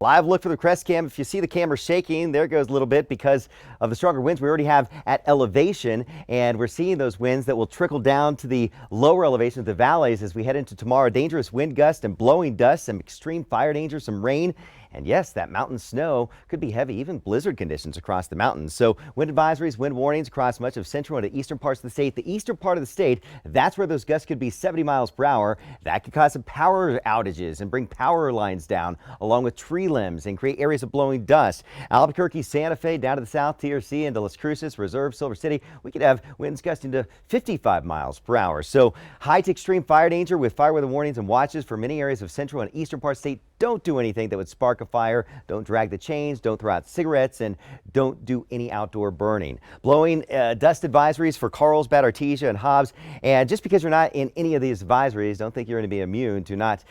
Live look for the crest cam. If you see the camera shaking, there goes a little bit because of the stronger winds we already have at elevation, and we're seeing those winds that will trickle down to the lower elevations, the valleys, as we head into tomorrow. Dangerous wind gusts and blowing dust, some extreme fire danger, some rain. And yes, that mountain snow could be heavy, even blizzard conditions across the mountains. So wind advisories, wind warnings across much of central and eastern parts of the state. The eastern part of the state, that's where those gusts could be 70 miles per hour. That could cause some power outages and bring power lines down along with tree limbs and create areas of blowing dust. Albuquerque, Santa Fe, down to the south, TRC into Las Cruces, Reserve, Silver City. We could have winds gusting to 55 miles per hour. So high to extreme fire danger with fire weather warnings and watches for many areas of central and eastern parts of the state. Don't do anything that would spark a fire. Don't drag the chains. Don't throw out cigarettes, and don't do any outdoor burning. Blowing dust advisories for Carlsbad, Artesia, and Hobbs. And just because you're not in any of these advisories, don't think you're going to be immune to not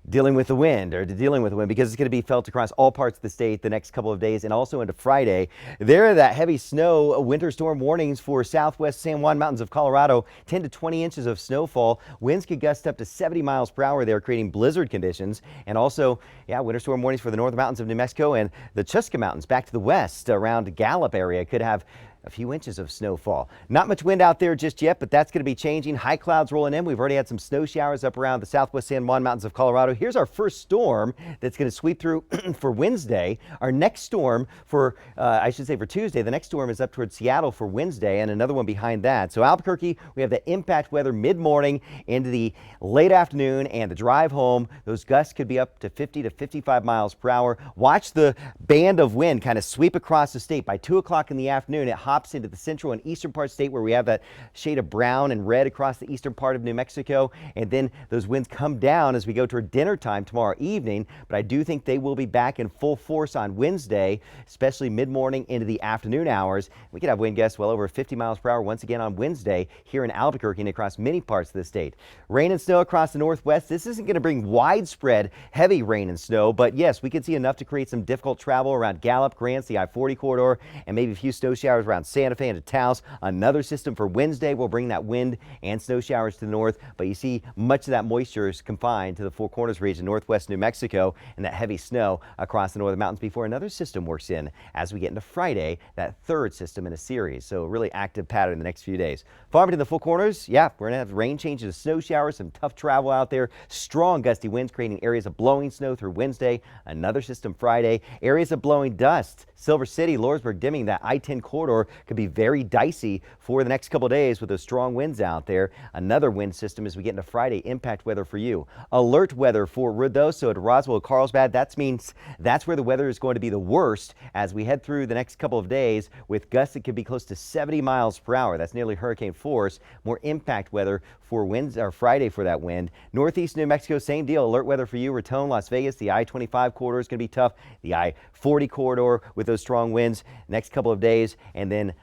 dealing with the wind because it's going to be felt across all parts of the state the next couple of days and also into Friday. There are that heavy snow winter storm warnings for southwest San Juan mountains of Colorado, 10 to 20 inches of snowfall. Winds could gust up to 70 miles per hour there, creating blizzard conditions. And also, winter storm warnings for the northern mountains of New Mexico and the Chusca Mountains back to the west around Gallup area could have a few inches of snowfall. Not much wind out there just yet, but that's going to be changing. High clouds rolling in. We've already had some snow showers up around the southwest San Juan mountains of Colorado. Here's our first storm that's going to sweep through for Wednesday. Our next storm for Tuesday. The next storm is up towards Seattle for Wednesday and another one behind that. So Albuquerque, we have the impact weather mid-morning into the late afternoon and the drive home. Those gusts could be up to 50 to 55 miles per hour. Watch the band of wind kind of sweep across the state. By 2 o'clock in the afternoon, it hops into the central and eastern part of the state where we have that shade of brown and red across the eastern part of New Mexico. And then those winds come down as we go toward dinner time tomorrow evening. But I do think they will be back in full force on Wednesday, especially mid-morning into the afternoon hours. We could have wind gusts well over 50 miles per hour once again on Wednesday here in Albuquerque and across many parts of the state. Rain and snow across the northwest. This isn't going to bring widespread heavy rain and snow, but yes, we could see enough to create some difficult travel around Gallup, Grants, the I-40 corridor, and maybe a few snow showers around Santa Fe into Taos. Another system for Wednesday will bring that wind and snow showers to the north, but you see much of that moisture is confined to the Four Corners region, northwest New Mexico, and that heavy snow across the northern mountains before another system works in as we get into Friday, that third system in a series. So a really active pattern in the next few days. Farmington, the Four Corners, we're going to have rain changes to snow showers, some tough travel out there, strong gusty winds creating areas of blowing snow through Wednesday, another system Friday, areas of blowing dust. Silver City, Lordsburg, Deming, that I-10 corridor could be very dicey for the next couple of days with those strong winds out there. Another wind system as we get into Friday, impact weather for you. Alert weather for Ruidoso at Roswell, Carlsbad. That means that's where the weather is going to be the worst as we head through the next couple of days with gusts that could be close to 70 miles per hour. That's nearly hurricane force. More impact weather for winds or Friday for that wind. Northeast New Mexico, same deal. Alert weather for you. Raton, Las Vegas, the I-25 corridor is going to be tough. The I-40 corridor with those strong winds next couple of days, and then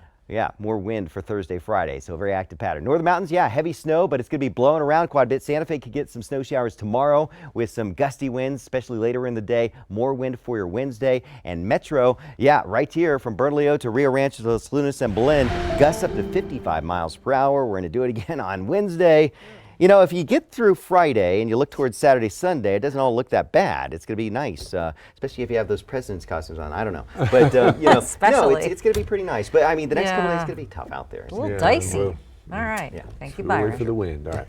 more wind for Thursday, Friday. So a very active pattern. Northern mountains, heavy snow, but it's going to be blowing around quite a bit. Santa Fe could get some snow showers tomorrow with some gusty winds, especially later in the day. More wind for your Wednesday. And Metro, right here from Bernalillo to Rio Rancho to Los Lunas and Belen, gusts up to 55 miles per hour. We're going to do it again on Wednesday. You know, if you get through Friday and you look towards Saturday, Sunday, it doesn't all look that bad. It's going to be nice, especially if you have those president's costumes on. I don't know. But, it's going to be pretty nice. But, I mean, the next couple of days is going to be tough out there. A little dicey. Well, all right. Thank you, Byron. Wait for the wind. All right.